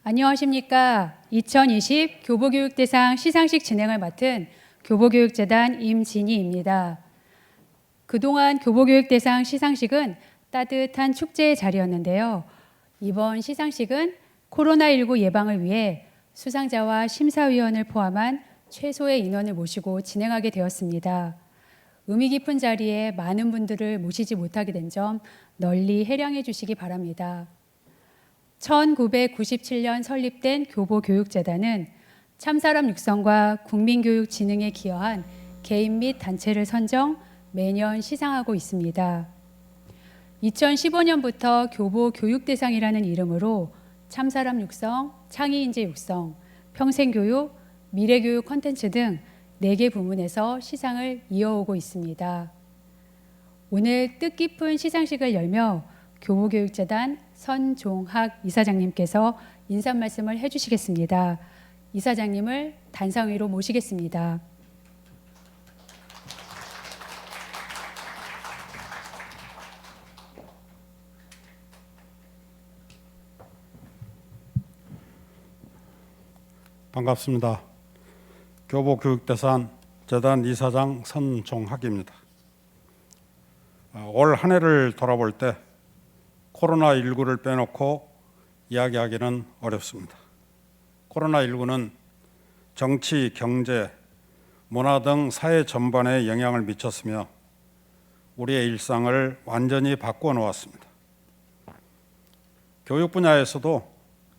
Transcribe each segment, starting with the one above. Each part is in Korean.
안녕하십니까. 2020 교보교육대상 시상식 진행을 맡은 교보교육재단 임진희입니다. 그동안 교보교육대상 시상식은 따뜻한 축제의 자리였는데요. 이번 시상식은 코로나19 예방을 위해 수상자와 심사위원을 포함한 최소의 인원을 모시고 진행하게 되었습니다. 의미 깊은 자리에 많은 분들을 모시지 못하게 된 점 널리 해량해 주시기 바랍니다. 1997년 설립된 교보교육재단은 참사람 육성과 국민교육 진흥에 기여한 개인 및 단체를 선정, 매년 시상하고 있습니다. 2015년부터 교보교육대상이라는 이름으로 참사람 육성, 창의인재 육성, 평생교육, 미래교육 콘텐츠 등 4개 부문에서 시상을 이어오고 있습니다. 오늘 뜻깊은 시상식을 열며 교보교육재단 선종학 이사장님께서 인사 말씀을 해주시겠습니다. 이사장님을 단상 위로 모시겠습니다. 반갑습니다. 교보교육대상 재단 이사장 선종학입니다. 올 한 해를 돌아볼 때 코로나19를 빼놓고 이야기하기는 어렵습니다. 코로나19는 정치, 경제, 문화 등 사회 전반에 영향을 미쳤으며 우리의 일상을 완전히 바꾸어 놓았습니다. 교육 분야에서도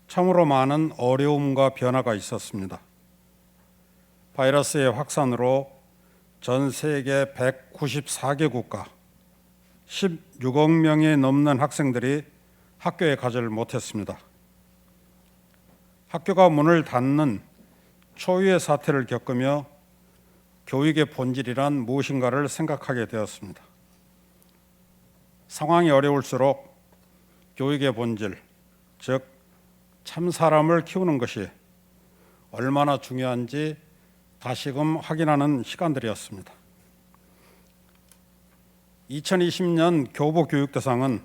참으로 많은 어려움과 변화가 있었습니다. 바이러스의 확산으로 전 세계 194개 국가 16억 명이 넘는 학생들이 학교에 가지를 못했습니다. 학교가 문을 닫는 초유의 사태를 겪으며 교육의 본질이란 무엇인가를 생각하게 되었습니다. 상황이 어려울수록 교육의 본질, 즉 참 사람을 키우는 것이 얼마나 중요한지 다시금 확인하는 시간들이었습니다. 2020년 교보교육대상은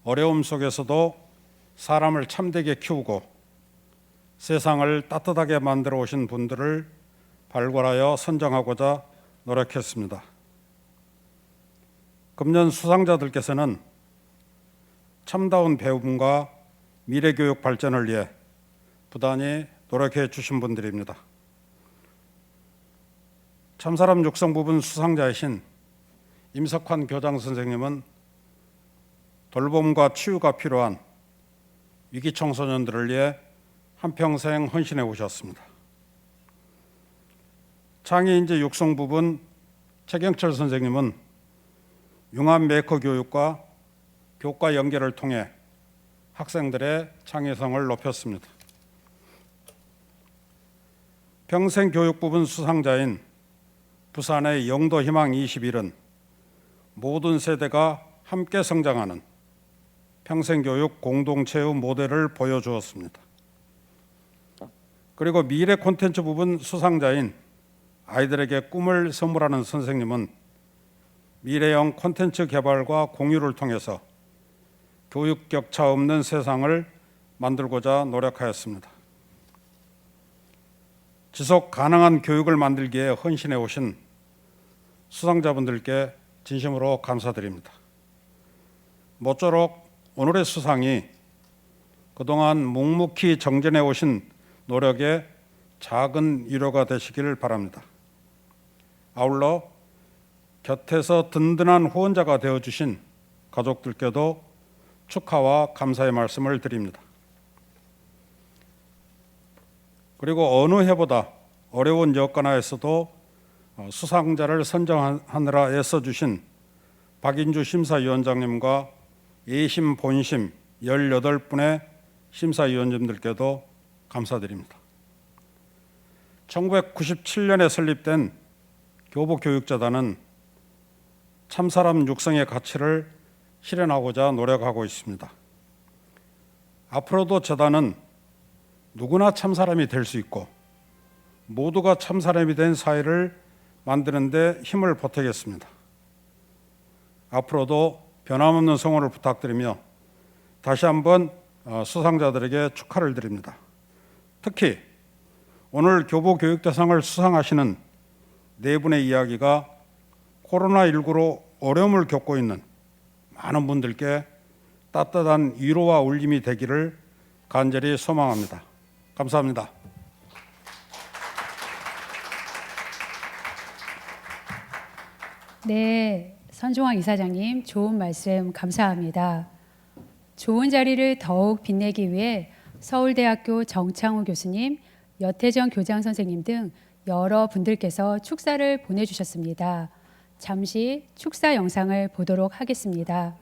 어려움 속에서도 사람을 참되게 키우고 세상을 따뜻하게 만들어 오신 분들을 발굴하여 선정하고자 노력했습니다. 금년 수상자들께서는 참다운 배움과 미래교육 발전을 위해 부단히 노력해 주신 분들입니다. 참사람 육성 부분 수상자이신 임석환 교장 선생님은 돌봄과 치유가 필요한 위기 청소년들을 위해 한평생 헌신해 오셨습니다. 창의인재 육성 부분 최경철 선생님은 융합 메이커 교육과 교과 연계를 통해 학생들의 창의성을 높였습니다. 평생교육 부분 수상자인 부산의 영도희망 21은 모든 세대가 함께 성장하는 평생교육 공동체의 모델을 보여주었습니다. 그리고 미래 콘텐츠 부분 수상자인 아이들에게 꿈을 선물하는 선생님은 미래형 콘텐츠 개발과 공유를 통해서 교육 격차 없는 세상을 만들고자 노력하였습니다. 지속 가능한 교육을 만들기에 헌신해 오신 수상자분들께 진심으로 감사드립니다. 모쪼록 오늘의 수상이 그동안 묵묵히 정진해 오신 노력에 작은 위로가 되시길 바랍니다. 아울러 곁에서 든든한 후원자가 되어주신 가족들께도 축하와 감사의 말씀을 드립니다. 그리고 어느 해보다 어려운 여건하에서도 수상자를 선정하느라 애써주신 박인주 심사위원장님과 예심 본심 18분의 심사위원님들께도 감사드립니다. 1997년에 설립된 교보교육재단은 참사람 육성의 가치를 실현하고자 노력하고 있습니다. 앞으로도 재단은 누구나 참사람이 될 수 있고 모두가 참사람이 된 사회를 만드는 데 힘을 보태겠습니다. 앞으로도 변함없는 성원을 부탁드리며 다시 한번 수상자들에게 축하를 드립니다. 특히 오늘 교보교육 대상을 수상하시는 네 분의 이야기가 코로나19로 어려움을 겪고 있는 많은 분들께 따뜻한 위로와 울림이 되기를 간절히 소망합니다. 감사합니다. 네, 선종환 이사장님 좋은 말씀 감사합니다. 좋은 자리를 더욱 빛내기 위해 서울대학교 정창우 교수님, 여태정 교장 선생님 등 여러 분들께서 축사를 보내주셨습니다. 잠시 축사 영상을 보도록 하겠습니다.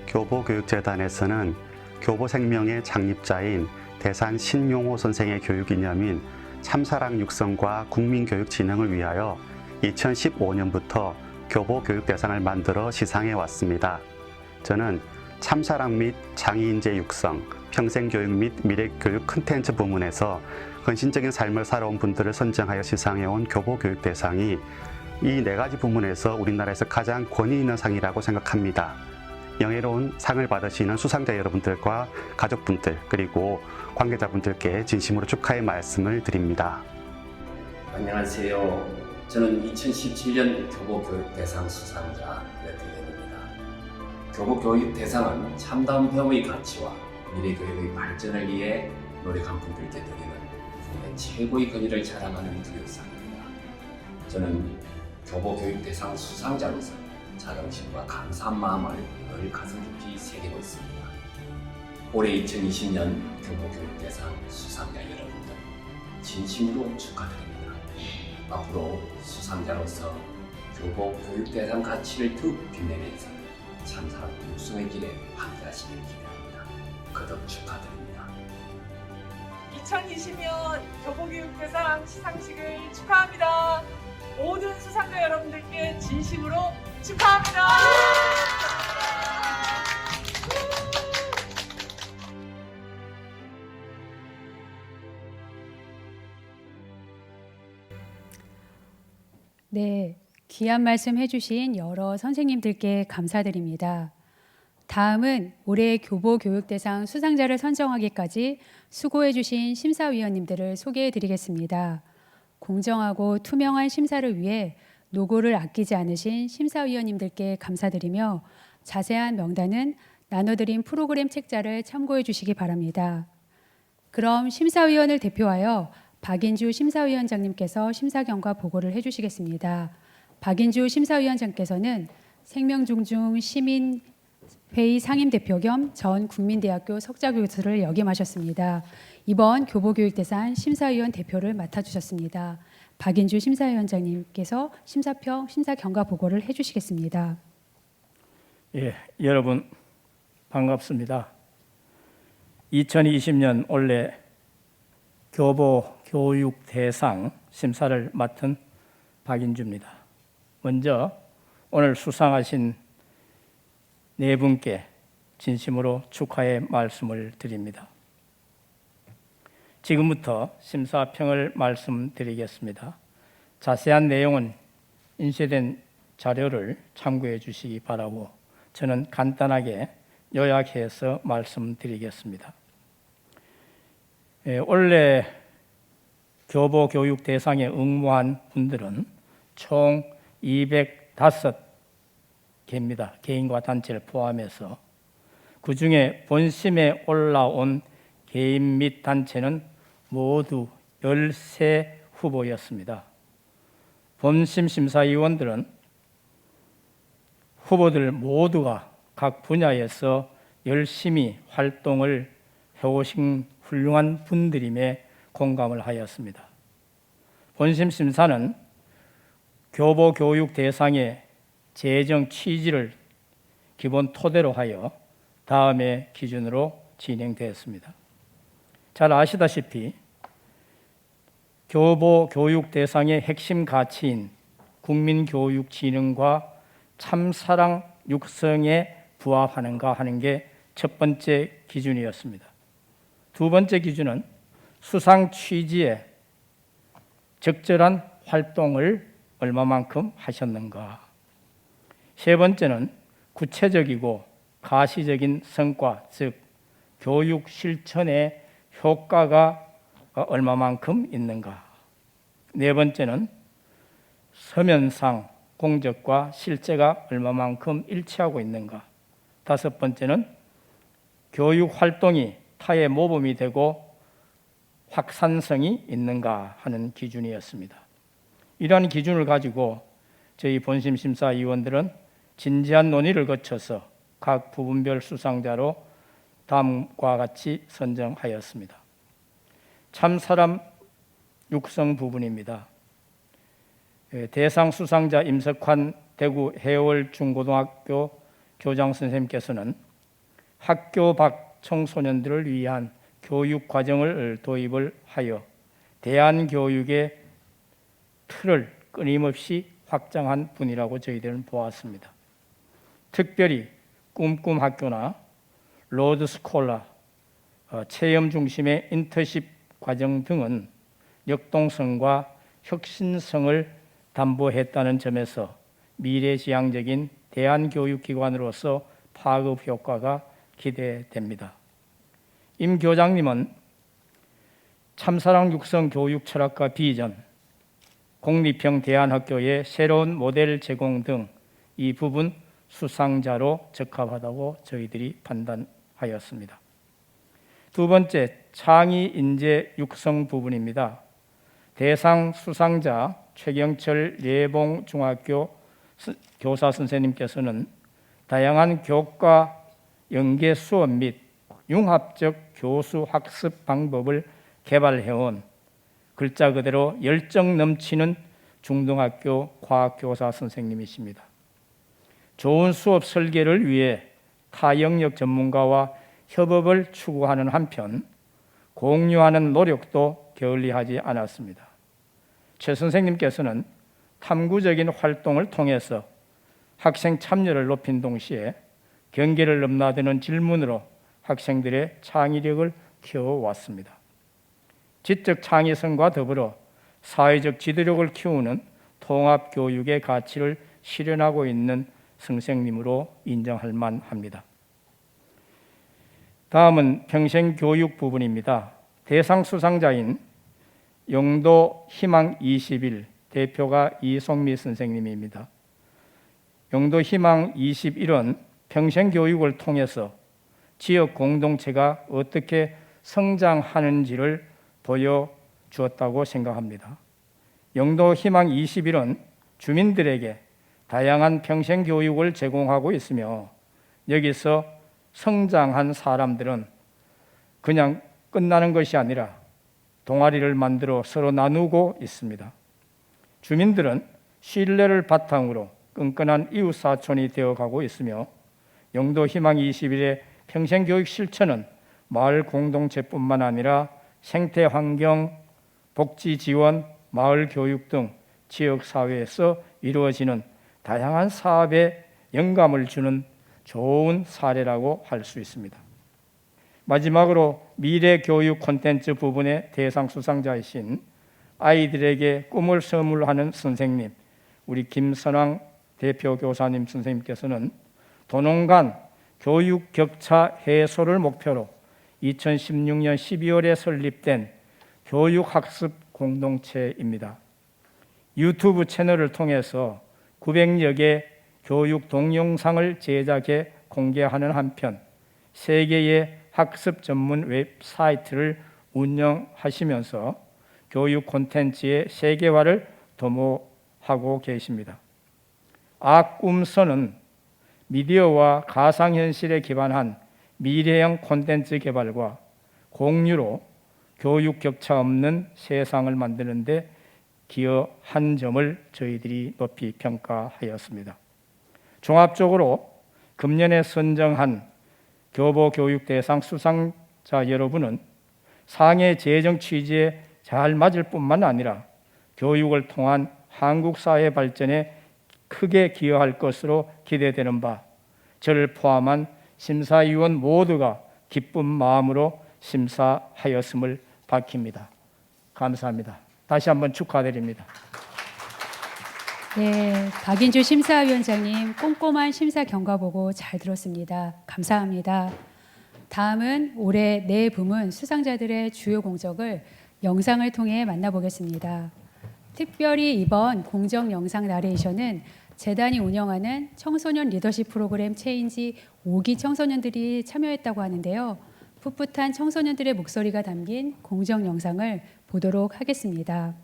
교보교육재단에서는 교보생명의 창립자인 대산 신용호 선생의 교육이념인 참사랑 육성과 국민교육 진흥을 위하여 2015년부터 교보교육대상을 만들어 시상해 왔습니다. 저는 참사랑 및 장애인재 육성, 평생교육 및 미래교육 콘텐츠 부문에서 헌신적인 삶을 살아온 분들을 선정하여 시상해온 교보교육대상이 이 네 가지 부문에서 우리나라에서 가장 권위 있는 상이라고 생각합니다. 영예로운 상을 받으시는 수상자 여러분들과 가족분들 그리고 관계자분들께 진심으로 축하의 말씀을 드립니다. 안녕하세요. 저는 2017년 교보교육대상 수상자 여태견입니다. 교보교육대상은 참다운 배움의 가치와 미래교육의 발전을 위해 노력한 분들께 드리는 국내 최고의 권위를 자랑하는 교육상입니다. 저는 교보교육대상 수상자로서 자긍심과 감사한 마음을 늘 가슴 깊이 새기고 있습니다. 올해 2020년 교보교육대상 수상자 여러분들 진심으로 축하드립니다. 앞으로 수상자로서 교보교육대상 가치를 더욱 빛내면서 참사랑 육성의 길에 함께하시길 기대합니다. 거듭 축하드립니다. 2020년 교보교육대상 시상식을 축하합니다. 모든 수상자 여러분들께 진심으로 축하합니다. 네, 귀한 말씀 해주신 여러 선생님들께 감사드립니다. 다음은 올해 교보교육대상 수상자를 선정하기까지 수고해주신 심사위원님들을 소개해드리겠습니다. 공정하고 투명한 심사를 위해 노고를 아끼지 않으신 심사위원님들께 감사드리며 자세한 명단은 나눠드린 프로그램 책자를 참고해 주시기 바랍니다. 그럼 심사위원을 대표하여 박인주 심사위원장님께서 심사경과 보고를 해주시겠습니다. 박인주 심사위원장께서는 생명중중 시민회의 상임대표 겸 전 국민대학교 석좌교수를 역임하셨습니다. 이번 교보교육대상 심사위원 대표를 맡아주셨습니다. 박인주 심사위원장님께서 심사평, 심사경과 보고를 해주시겠습니다. 예, 여러분 반갑습니다. 2020년 올해 교보교육대상 심사를 맡은 박인주입니다. 먼저 오늘 수상하신 네 분께 진심으로 축하의 말씀을 드립니다. 지금부터 심사평을 말씀드리겠습니다. 자세한 내용은 인쇄된 자료를 참고해 주시기 바라고 저는 간단하게 요약해서 말씀드리겠습니다. 올해 교보교육대상에 응모한 분들은 총 205개입니다. 개인과 단체를 포함해서. 그중에 본심에 올라온 개인 및 단체는 모두 13 후보였습니다. 본심 심사위원들은 후보들 모두가 각 분야에서 열심히 활동을 해오신 훌륭한 분들임에 공감을 하였습니다. 본심 심사는 교보교육 대상의 재정 취지를 기본 토대로 하여 다음의 기준으로 진행되었습니다. 잘 아시다시피 교보교육 대상의 핵심 가치인 국민교육 진흥과 참사랑 육성에 부합하는가 하는 게 첫 번째 기준이었습니다. 두 번째 기준은 수상 취지에 적절한 활동을 얼마만큼 하셨는가? 세 번째는 구체적이고 가시적인 성과, 즉 교육 실천의 효과가 얼마만큼 있는가? 네 번째는 서면상 공적과 실제가 얼마만큼 일치하고 있는가? 다섯 번째는 교육 활동이 타의 모범이 되고 확산성이 있는가 하는 기준이었습니다. 이러한 기준을 가지고 저희 본심 심사위원들은 진지한 논의를 거쳐서 각 부분별 수상자로 다음과 같이 선정하였습니다. 참사람 육성 부분입니다. 대상 수상자 임석환 대구 해월 중고등학교 교장 선생님께서는 학교 밖 청소년들을 위한 교육 과정을 도입을 하여 대안교육의 틀을 끊임없이 확장한 분이라고 저희들은 보았습니다. 특별히 꿈꿈학교나 로드스콜라, 체험 중심의 인턴십 과정 등은 역동성과 혁신성을 담보했다는 점에서 미래지향적인 대안교육기관으로서 파급 효과가 기대됩니다. 임 교장님은 참사랑 육성 교육 철학과 비전, 공립형 대안학교의 새로운 모델 제공 등 이 부분 수상자로 적합하다고 저희들이 판단하였습니다. 두 번째, 창의 인재 육성 부분입니다. 대상 수상자 최경철 예봉중학교 교사 선생님께서는 다양한 교과 연계 수업 및 융합적 교수 학습 방법을 개발해온 글자 그대로 열정 넘치는 중등학교 과학교사 선생님이십니다. 좋은 수업 설계를 위해 타 영역 전문가와 협업을 추구하는 한편 공유하는 노력도 게을리하지 않았습니다. 최 선생님께서는 탐구적인 활동을 통해서 학생 참여를 높인 동시에 경계를 넘나드는 질문으로 학생들의 창의력을 키워왔습니다. 지적 창의성과 더불어 사회적 지도력을 키우는 통합교육의 가치를 실현하고 있는 선생님으로 인정할 만합니다. 다음은 평생교육 부분입니다. 대상 수상자인 영도 희망 21 대표가 이송미 선생님입니다. 영도 희망 21은 평생교육을 통해서 지역 공동체가 어떻게 성장하는지를 보여주었다고 생각합니다. 영도 희망 21은 주민들에게 다양한 평생교육을 제공하고 있으며 여기서 성장한 사람들은 그냥 끝나는 것이 아니라 동아리를 만들어 서로 나누고 있습니다. 주민들은 신뢰를 바탕으로 끈끈한 이웃사촌이 되어가고 있으며 영도 희망 21의 평생교육 실천은 마을 공동체뿐만 아니라 생태환경, 복지지원, 마을교육 등 지역사회에서 이루어지는 다양한 사업에 영감을 주는 좋은 사례라고 할 수 있습니다. 마지막으로 미래교육 콘텐츠 부분의 대상 수상자이신 아이들에게 꿈을 선물하는 선생님, 우리 김선왕 대표 교사님 선생님께서는 도농 간 교육 격차 해소를 목표로 2016년 12월에 설립된 교육학습 공동체입니다. 유튜브 채널을 통해서 900여 개 교육 동영상을 제작해 공개하는 한편 3개의 학습 전문 웹사이트를 운영하시면서 교육 콘텐츠의 세계화를 도모하고 계십니다. 아꿈서는 미디어와 가상현실에 기반한 미래형 콘텐츠 개발과 공유로 교육 격차 없는 세상을 만드는 데 기여한 점을 저희들이 높이 평가하였습니다. 종합적으로 금년에 선정한 교보교육대상 수상자 여러분은 상해 재정 취지에 잘 맞을 뿐만 아니라 교육을 통한 한국 사회 발전에 크게 기여할 것으로 기대되는 바 저를 포함한 심사위원 모두가 기쁜 마음으로 심사하였음을 밝힙니다. 감사합니다. 다시 한번 축하드립니다. 네, 박인주 심사위원장님 꼼꼼한 심사 경과 보고 잘 들었습니다. 감사합니다. 다음은 올해 네 부문 수상자들의 주요 공적을 영상을 통해 만나보겠습니다. 특별히 이번 공적 영상 나레이션은 재단이 운영하는 청소년 리더십 프로그램 체인지 5기 청소년들이 참여했다고 하는데요. 풋풋한 청소년들의 목소리가 담긴 공적 영상을 보도록 하겠습니다.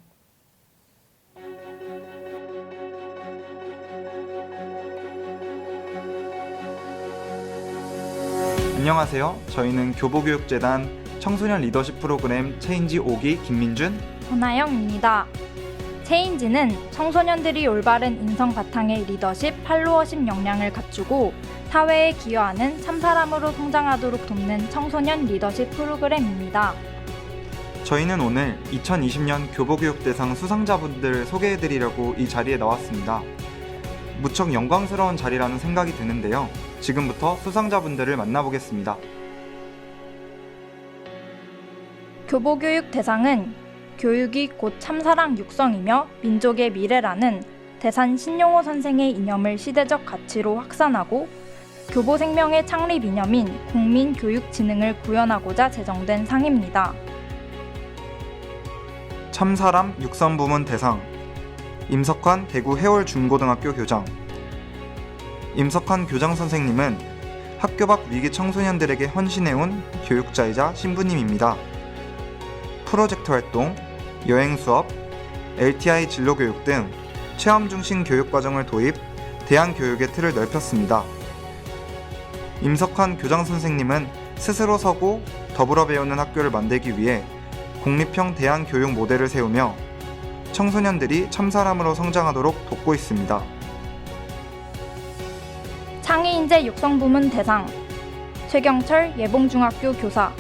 안녕하세요. 저희는 교보교육재단 청소년 리더십 프로그램 체인지 5기 김민준, 권하영입니다. 체인지는 청소년들이 올바른 인성 바탕의 리더십, 팔로워십 역량을 갖추고 사회에 기여하는 참사람으로 성장하도록 돕는 청소년 리더십 프로그램입니다. 저희는 오늘 2020년 교보교육대상 수상자분들을 소개해드리려고 이 자리에 나왔습니다. 무척 영광스러운 자리라는 생각이 드는데요. 지금부터 수상자분들을 만나보겠습니다. 교보교육 대상은 교육이 곧 참사랑 육성이며 민족의 미래라는 대산 신용호 선생의 이념을 시대적 가치로 확산하고 교보생명의 창립 이념인 국민교육진흥을 구현하고자 제정된 상입니다. 참사람 육성부문 대상 임석환 대구 해월 중고등학교 교장. 임석환 교장 선생님은 학교 밖 위기 청소년들에게 헌신해온 교육자이자 신부님입니다. 프로젝트 활동, 여행 수업, LTI 진로교육 등 체험 중심 교육과정을 도입, 대안교육의 틀을 넓혔습니다. 임석환 교장 선생님은 스스로 서고 더불어 배우는 학교를 만들기 위해 공립형 대안교육 모델을 세우며 청소년들이 참사람으로 성장하도록 돕고 있습니다. 창의인재 육성부문 대상 최경철 예봉중학교 교사.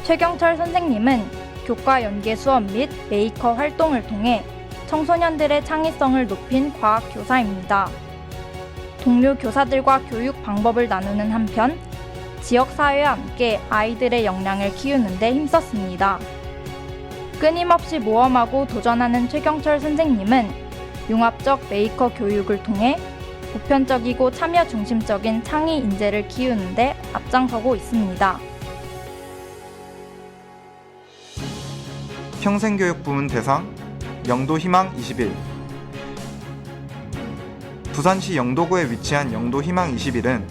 최경철 선생님은 교과 연계 수업 및 메이커 활동을 통해 청소년들의 창의성을 높인 과학 교사입니다. 동료 교사들과 교육 방법을 나누는 한편 지역사회와 함께 아이들의 역량을 키우는 데 힘썼습니다. 끊임없이 모험하고 도전하는 최경철 선생님은 융합적 메이커 교육을 통해 보편적이고 참여 중심적인 창의 인재를 키우는 데 앞장서고 있습니다. 평생교육부문 대상 영도희망 21. 부산시 영도구에 위치한 영도희망 21은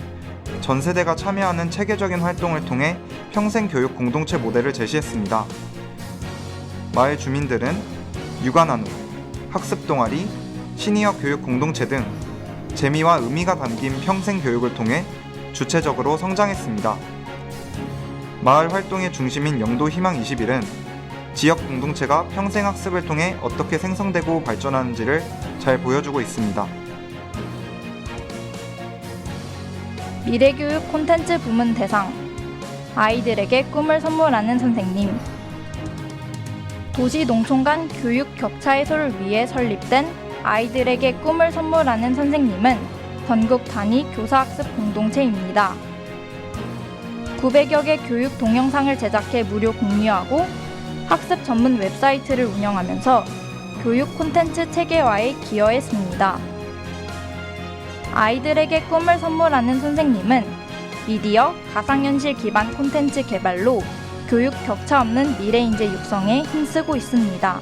전 세대가 참여하는 체계적인 활동을 통해 평생교육 공동체 모델을 제시했습니다. 마을 주민들은 육아나눔, 학습동아리, 시니어 교육 공동체 등 재미와 의미가 담긴 평생교육을 통해 주체적으로 성장했습니다. 마을 활동의 중심인 영도희망 21은 지역 공동체가 평생학습을 통해 어떻게 생성되고 발전하는지를 잘 보여주고 있습니다. 미래교육 콘텐츠 부문 대상 아이들에게 꿈을 선물하는 선생님. 도시 농촌 간 교육 격차 해소를 위해 설립된 아이들에게 꿈을 선물하는 선생님은 전국 단위 교사학습 공동체입니다. 900여 개 교육 동영상을 제작해 무료 공유하고 학습 전문 웹사이트를 운영하면서 교육 콘텐츠 체계화에 기여했습니다. 아이들에게 꿈을 선물하는 선생님은 미디어, 가상현실 기반 콘텐츠 개발로 교육 격차 없는 미래인재 육성에 힘쓰고 있습니다.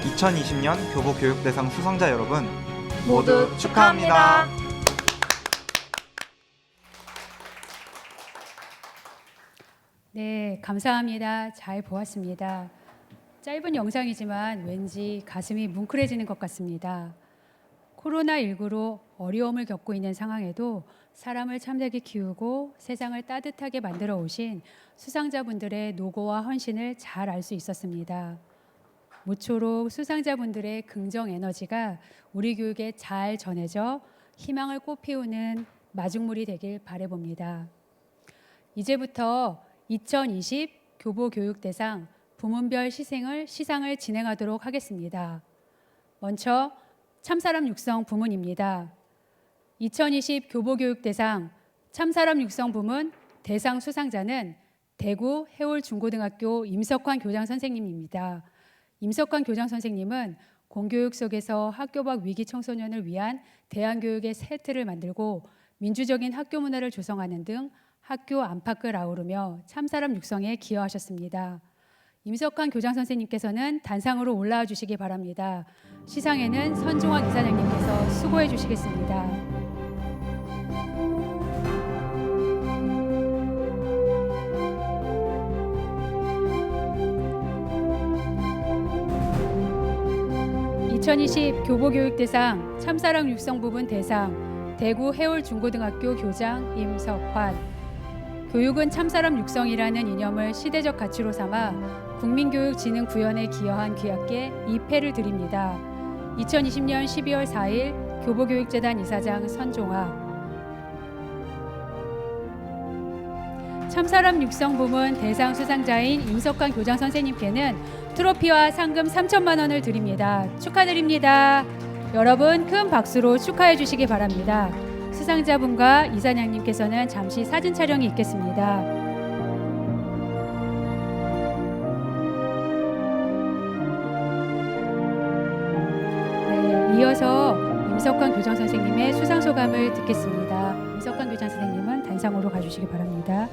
2020년 교보교육대상 수상자 여러분 모두 축하합니다. 네, 감사합니다. 잘 보았습니다. 짧은 영상이지만 왠지 가슴이 뭉클해지는 것 같습니다. 코로나19로 어려움을 겪고 있는 상황에도 사람을 참되게 키우고 세상을 따뜻하게 만들어 오신 수상자분들의 노고와 헌신을 잘 알 수 있었습니다. 모쪼록 수상자분들의 긍정 에너지가 우리 교육에 잘 전해져 희망을 꽃피우는 마중물이 되길 바라봅니다. 이제부터 2020 교보교육대상 부문별 시상을 진행하도록 하겠습니다. 먼저 참사람 육성 부문입니다. 2020 교보교육대상 참사람 육성 부문 대상 수상자는 대구 해월 중고등학교 임석환 교장 선생님입니다. 임석환 교장 선생님은 공교육 속에서 학교 밖 위기 청소년을 위한 대안교육의 새 틀을 만들고 민주적인 학교 문화를 조성하는 등 학교 안팎을 아우르며 참사람 육성에 기여하셨습니다. 임석환 교장 선생님께서는 단상으로 올라와 주시기 바랍니다. 시상에는 선종학 이사장님께서 수고해 주시겠습니다. (2020) 교보교육대상 참사랑 육성 부분 대상 대구 해올중고등학교 교장 임석환. 교육은 참사람 육성이라는 이념을 시대적 가치로 삼아 국민교육진흥구현에 기여한 귀하께 이 패를 드립니다. 2020년 12월 4일 교보교육재단 이사장 선종학. 참사람 육성 부문 대상 수상자인 임석환 교장 선생님께는 트로피와 상금 3천만 원을 드립니다. 축하드립니다. 여러분 큰 박수로 축하해 주시기 바랍니다. 수상자분과 이사장님께서는 잠시 사진 촬영이 있겠습니다. 네, 이어서 임석환 교장 선생님의 수상 소감을 듣겠습니다. 임석환 교장 선생님은 단상으로 가주시기 바랍니다.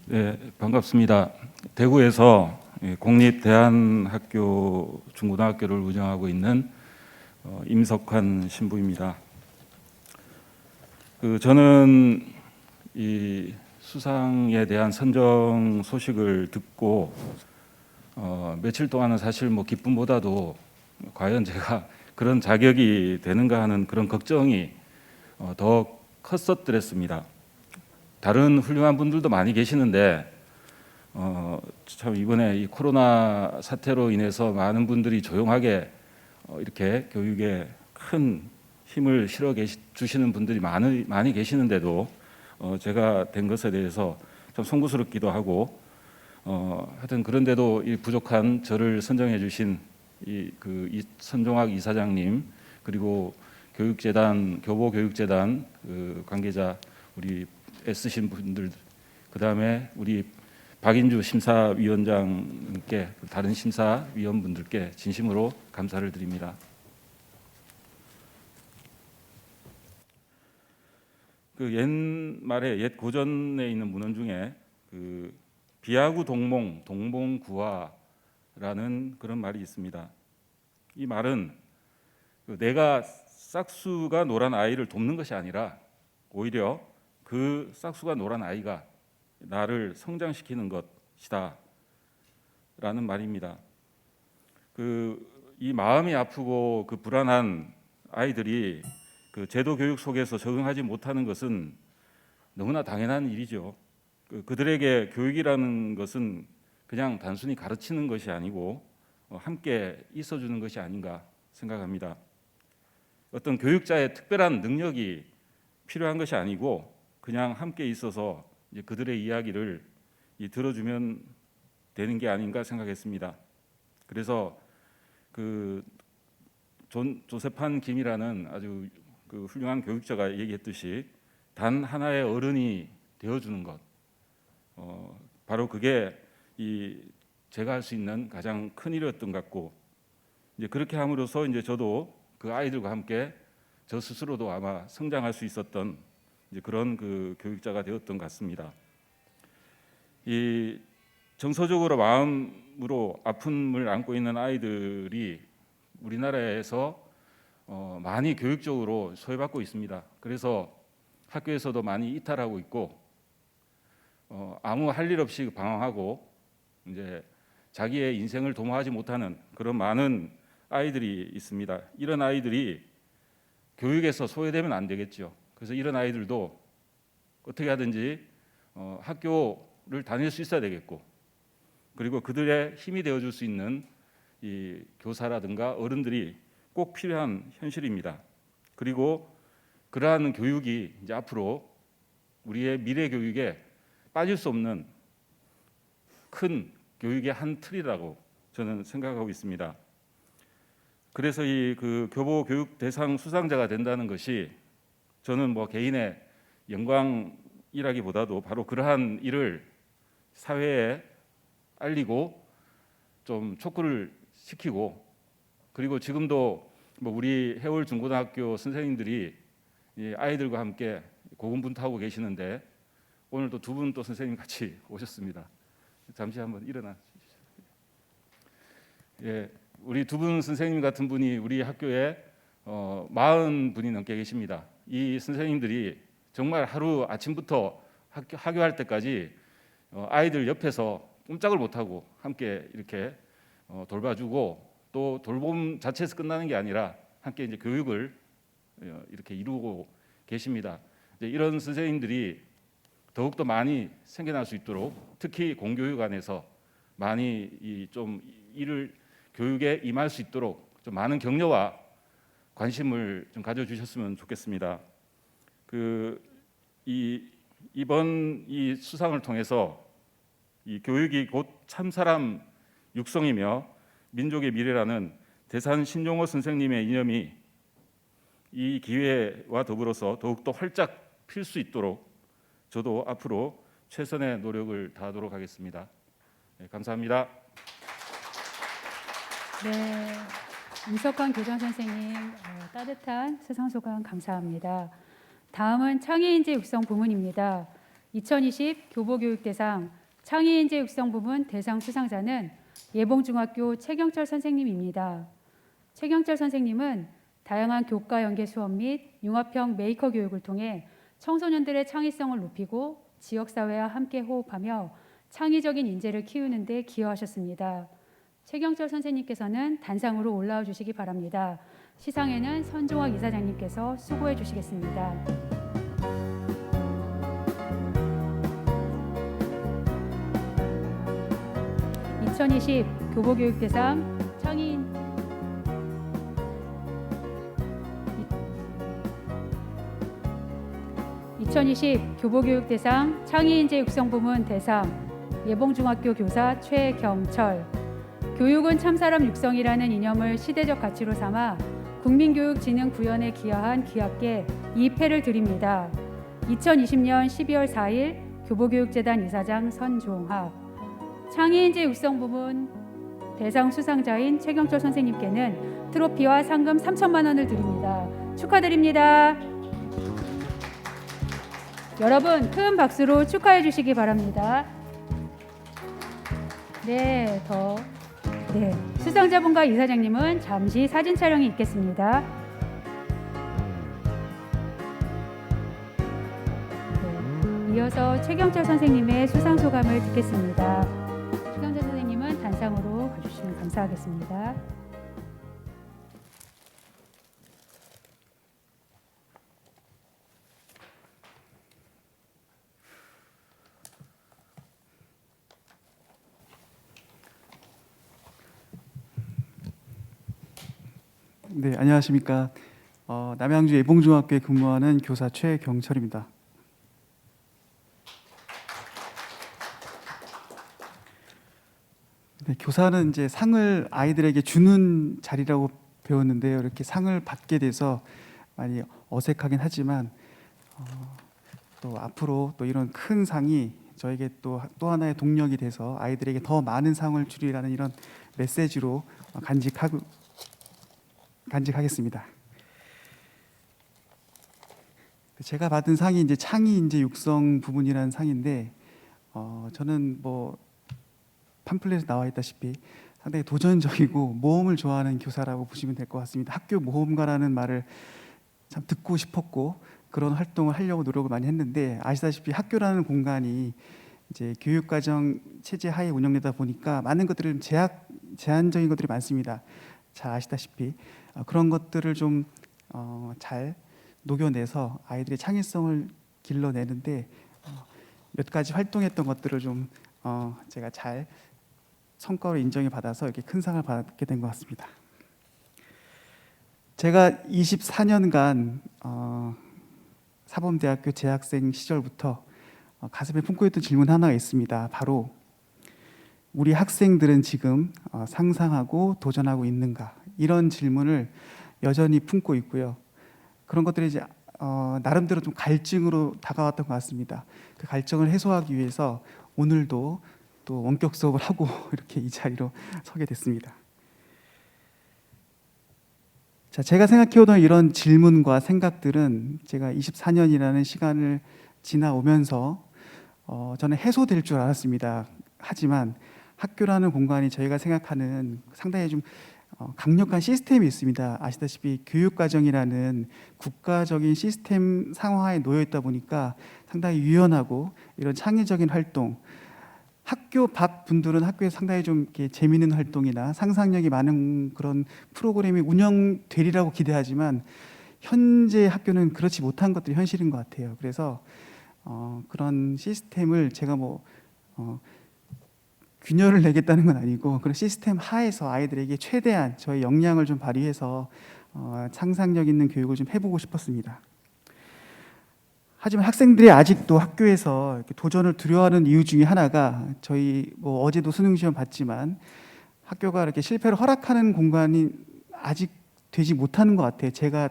네, 반갑습니다. 대구에서 공립대안학교 중고등학교를 운영하고 있는 임석환 신부입니다. 저는 이 수상에 대한 선정 소식을 듣고 며칠 동안은 사실 기쁨보다도 과연 제가 그런 자격이 되는가 하는 그런 걱정이 더 컸었더랬습니다. 다른 훌륭한 분들도 많이 계시는데 참 이번에 이 코로나 사태로 인해서 많은 분들이 조용하게 이렇게 교육에 큰 힘을 실어 주시는 분들이 많이 계시는데도 제가 된 것에 대해서 좀 송구스럽기도 하고 하여튼 그런데도 이 부족한 저를 선정해 주신 이 선종학 이사장님 그리고 교보교육재단 관계자 우리 애쓰신 분들, 그 다음에 우리 박인주 심사위원장님께 다른 심사위원분들께 진심으로 감사를 드립니다. 옛말에 옛 고전에 있는 문헌 중에 비하구 동몽, 동봉구화라는 그런 말이 있습니다. 이 말은 내가 싹수가 노란 아이를 돕는 것이 아니라 오히려 그 싹수가 노란 아이가 나를 성장시키는 것이다 라는 말입니다. 이 마음이 아프고 불안한 아이들이 제도 교육 속에서 적응하지 못하는 것은 너무나 당연한 일이죠. 그들에게 교육이라는 것은 그냥 단순히 가르치는 것이 아니고 함께 있어주는 것이 아닌가 생각합니다. 어떤 교육자의 특별한 능력이 필요한 것이 아니고 그냥 함께 있어서 이제 그들의 이야기를 들어주면 되는 게 아닌가 생각했습니다. 그래서 조세판 김이라는 아주 훌륭한 교육자가 얘기했듯이 단 하나의 어른이 되어주는 것, 바로 그게 제가 할 수 있는 가장 큰 일이었던 것 같고, 이제 그렇게 함으로써 이제 저도 그 아이들과 함께 저 스스로도 아마 성장할 수 있었던 이제 그런 교육자가 되었던 것 같습니다. 이 정서적으로 마음으로 아픔을 안고 있는 아이들이 우리나라에서 많이 교육적으로 소외받고 있습니다. 그래서 학교에서도 많이 이탈하고 있고 아무 할 일 없이 방황하고 이제 자기의 인생을 도모하지 못하는 그런 많은 아이들이 있습니다. 이런 아이들이 교육에서 소외되면 안 되겠죠. 그래서 이런 아이들도 어떻게 하든지 학교를 다닐 수 있어야 되겠고, 그리고 그들의 힘이 되어줄 수 있는 이 교사라든가 어른들이 꼭 필요한 현실입니다. 그리고 그러한 교육이 이제 앞으로 우리의 미래 교육에 빠질 수 없는 큰 교육의 한 틀이라고 저는 생각하고 있습니다. 그래서 이 그 교보 교육 대상 수상자가 된다는 것이 저는 뭐 개인의 영광이라기보다도 바로 그러한 일을 사회에 알리고 좀 촉구를 시키고, 그리고 지금도 뭐 우리 해월 중고등학교 선생님들이 이 아이들과 함께 고군분투하고 계시는데 오늘도 두 분 또 선생님 같이 오셨습니다. 잠시 한번 일어나 주시죠. 예, 우리 두 분 선생님 같은 분이 우리 학교에 40분이 넘게 계십니다. 이 선생님들이 정말 하루 아침부터 학교할 때까지 아이들 옆에서 꼼짝을 못하고 함께 이렇게 돌봐주고, 또 돌봄 자체에서 끝나는 게 아니라 함께 이제 교육을 이렇게 이루고 계십니다. 이제 이런 선생님들이 더욱더 많이 생겨날 수 있도록, 특히 공교육 안에서 많이 좀 일을 교육에 임할 수 있도록 좀 많은 격려와 관심을 좀 가져주셨으면 좋겠습니다. 이번 이 수상을 통해서 이 교육이 곧 참사람 육성이며 민족의 미래라는 대산 신용호 선생님의 이념이 이 기회와 더불어서 더욱더 활짝 필 수 있도록 저도 앞으로 최선의 노력을 다하도록 하겠습니다. 네, 감사합니다. 네, 임석환 교장 선생님 따뜻한 수상 소감 감사합니다. 다음은 창의인재 육성 부문입니다. 2020 교보교육대상 창의인재 육성 부문 대상 수상자는 예봉중학교 최경철 선생님입니다. 최경철 선생님은 다양한 교과 연계 수업 및 융합형 메이커 교육을 통해 청소년들의 창의성을 높이고 지역사회와 함께 호흡하며 창의적인 인재를 키우는 데 기여하셨습니다. 최경철 선생님께서는 단상으로 올라와 주시기 바랍니다. 시상에는 선종학 이사장님께서 수고해 주시겠습니다. (2020) 교보교육대상 창의인 2020 교보교육대상 창의인재 육성부문 대상 예봉중학교 교사 최경철. 교육은 참사람 육성이라는 이념을 시대적 가치로 삼아 국민교육진흥 구현에 기여한 기합께 이 패를 드립니다. 2020년 12월 4일 교보교육재단 이사장 선종학. 창의인재 육성부문 대상 수상자인 최경철 선생님께는 트로피와 상금 3천만 원을 드립니다. 축하드립니다. 여러분 큰 박수로 축하해 주시기 바랍니다. 네, 수상자분과 이사장님은 잠시 사진 촬영이 있겠습니다. 네, 이어서 최경철 선생님의 수상 소감을 듣겠습니다. 최경철 선생님은 단상으로 가주시면 감사하겠습니다. 네, 안녕하십니까. 남양주 예봉중학교에 근무하는 교사 최경철입니다. 네, 교사는 이제 상을 아이들에게 주는 자리라고 배웠는데요. 이렇게 상을 받게 돼서 많이 어색하긴 하지만 또 앞으로 또 이런 큰 상이 저에게 또 하나의 동력이 돼서 아이들에게 더 많은 상을 주리라는 이런 메시지로 간직하겠습니다. 제가 받은 상이 이제 창의인재 육성 부문이라는 상인데 저는 뭐 팜플렛에 나와 있다시피 상당히 도전적이고 모험을 좋아하는 교사라고 보시면 될 것 같습니다. 학교 모험가라는 말을 참 듣고 싶었고 그런 활동을 하려고 노력을 많이 했는데 아시다시피 학교라는 공간이 이제 교육과정 체제 하에 운영되다 보니까 많은 것들을 제한적인 것들이 많습니다. 잘 아시다시피 그런 것들을 좀 잘 녹여내서 아이들의 창의성을 길러내는데 몇 가지 활동했던 것들을 좀 제가 잘 성과로 인정을 받아서 이렇게 큰 상을 받게 된 것 같습니다. 제가 24년간 사범대학교 재학생 시절부터 가슴에 품고 있던 질문 하나가 있습니다. 바로 우리 학생들은 지금 상상하고 도전하고 있는가? 이런 질문을 여전히 품고 있고요. 그런 것들이 이제 나름대로 좀 갈증으로 다가왔던 것 같습니다. 그 갈증을 해소하기 위해서 오늘도 또 원격 수업을 하고 이렇게 이 자리로 서게 됐습니다. 자, 제가 생각해오던 이런 질문과 생각들은 제가 24년이라는 시간을 지나오면서 저는 해소될 줄 알았습니다. 하지만 학교라는 공간이 저희가 생각하는 상당히 좀 강력한 시스템이 있습니다. 아시다시피 교육과정이라는 국가적인 시스템 상황에 놓여 있다 보니까 상당히 유연하고 이런 창의적인 활동, 학교 밖 분들은 학교에서 상당히 좀 이렇게 재미있는 활동이나 상상력이 많은 그런 프로그램이 운영되리라고 기대하지만 현재 학교는 그렇지 못한 것들이 현실인 것 같아요. 그래서 그런 시스템을 제가 균열을 내겠다는 건 아니고 그런 시스템 하에서 아이들에게 최대한 저의 역량을 좀 발휘해서 상상력 있는 교육을 좀 해보고 싶었습니다. 하지만 학생들이 아직도 학교에서 이렇게 도전을 두려워하는 이유 중에 하나가 저희 어제도 수능 시험 봤지만 학교가 이렇게 실패를 허락하는 공간이 아직 되지 못하는 것 같아요. 제가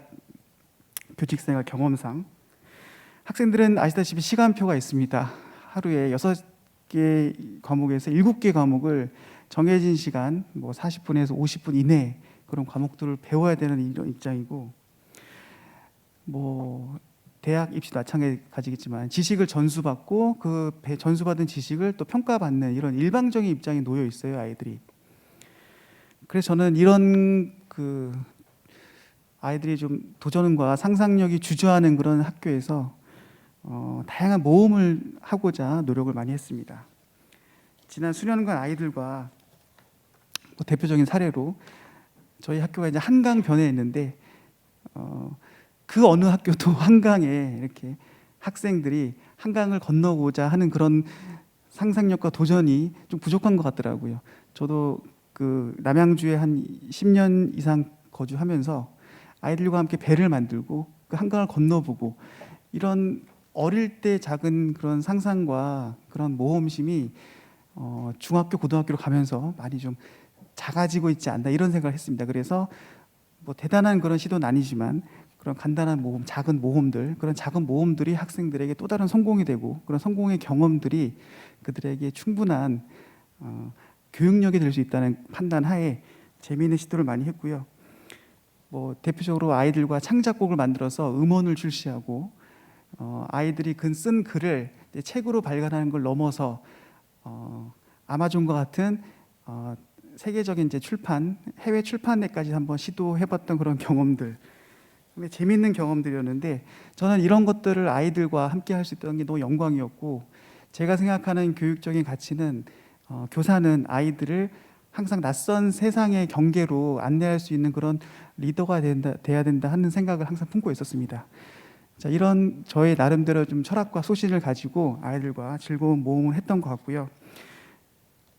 교직생활 경험상 학생들은 아시다시피 시간표가 있습니다. 하루에 6개 과목에서 7개 과목을 정해진 시간 40분에서 50분 이내 그런 과목들을 배워야 되는 이런 입장이고 대학 입시도 마찬가지겠지만 지식을 전수받고 그 전수받은 지식을 또 평가받는 이런 일방적인 입장에 놓여 있어요, 아이들이. 그래서 저는 이런 아이들이 좀 도전과 상상력이 주저하는 그런 학교에서 다양한 모험을 하고자 노력을 많이 했습니다. 지난 수년간 아이들과 대표적인 사례로 저희 학교가 이제 한강 변에 있는데 그 어느 학교도 한강에 이렇게 학생들이 한강을 건너고자 하는 그런 상상력과 도전이 좀 부족한 것 같더라고요. 저도 남양주에 한 10년 이상 거주하면서 아이들과 함께 배를 만들고 그 한강을 건너보고 이런 어릴 때 작은 그런 상상과 그런 모험심이 중학교, 고등학교로 가면서 많이 좀 작아지고 있지 않나 이런 생각을 했습니다. 그래서 대단한 그런 시도는 아니지만 그런 간단한 모험, 작은 모험들, 그런 작은 모험들이 학생들에게 또 다른 성공이 되고 그런 성공의 경험들이 그들에게 충분한 교육력이 될 수 있다는 판단 하에 재미있는 시도를 많이 했고요. 대표적으로 아이들과 창작곡을 만들어서 음원을 출시하고 아이들이 쓴 글을 책으로 발간하는 걸 넘어서 아마존과 같은 세계적인 해외 출판에까지 한번 시도해봤던 그런 경험들, 재미있는 경험들이었는데 저는 이런 것들을 아이들과 함께 할 수 있다는 게 너무 영광이었고 제가 생각하는 교육적인 가치는 교사는 아이들을 항상 낯선 세상의 경계로 안내할 수 있는 그런 리더가 돼야 된다 하는 생각을 항상 품고 있었습니다. 자, 이런 저의 나름대로 좀 철학과 소신을 가지고 아이들과 즐거운 모험을 했던 것 같고요.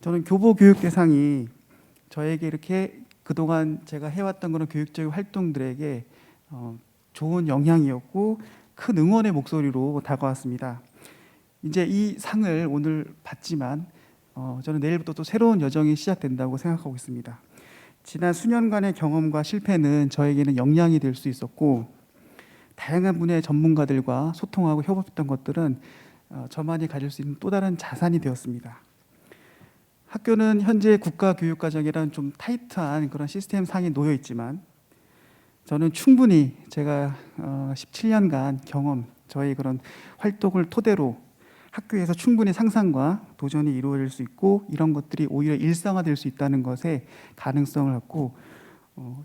저는 교보교육 대상이 저에게 이렇게 그동안 제가 해왔던 그런 교육적인 활동들에게 좋은 영향이었고 큰 응원의 목소리로 다가왔습니다. 이제 이 상을 오늘 받지만 저는 내일부터 또 새로운 여정이 시작된다고 생각하고 있습니다. 지난 수년간의 경험과 실패는 저에게는 역량이 될 수 있었고 다양한 분야의 전문가들과 소통하고 협업했던 것들은 저만이 가질 수 있는 또 다른 자산이 되었습니다. 학교는 현재 국가교육과정이라는 좀 타이트한 그런 시스템 상에 놓여 있지만 저는 충분히 제가 17년간 경험, 저의 그런 활동을 토대로 학교에서 충분히 상상과 도전이 이루어질 수 있고 이런 것들이 오히려 일상화될 수 있다는 것에 가능성을 갖고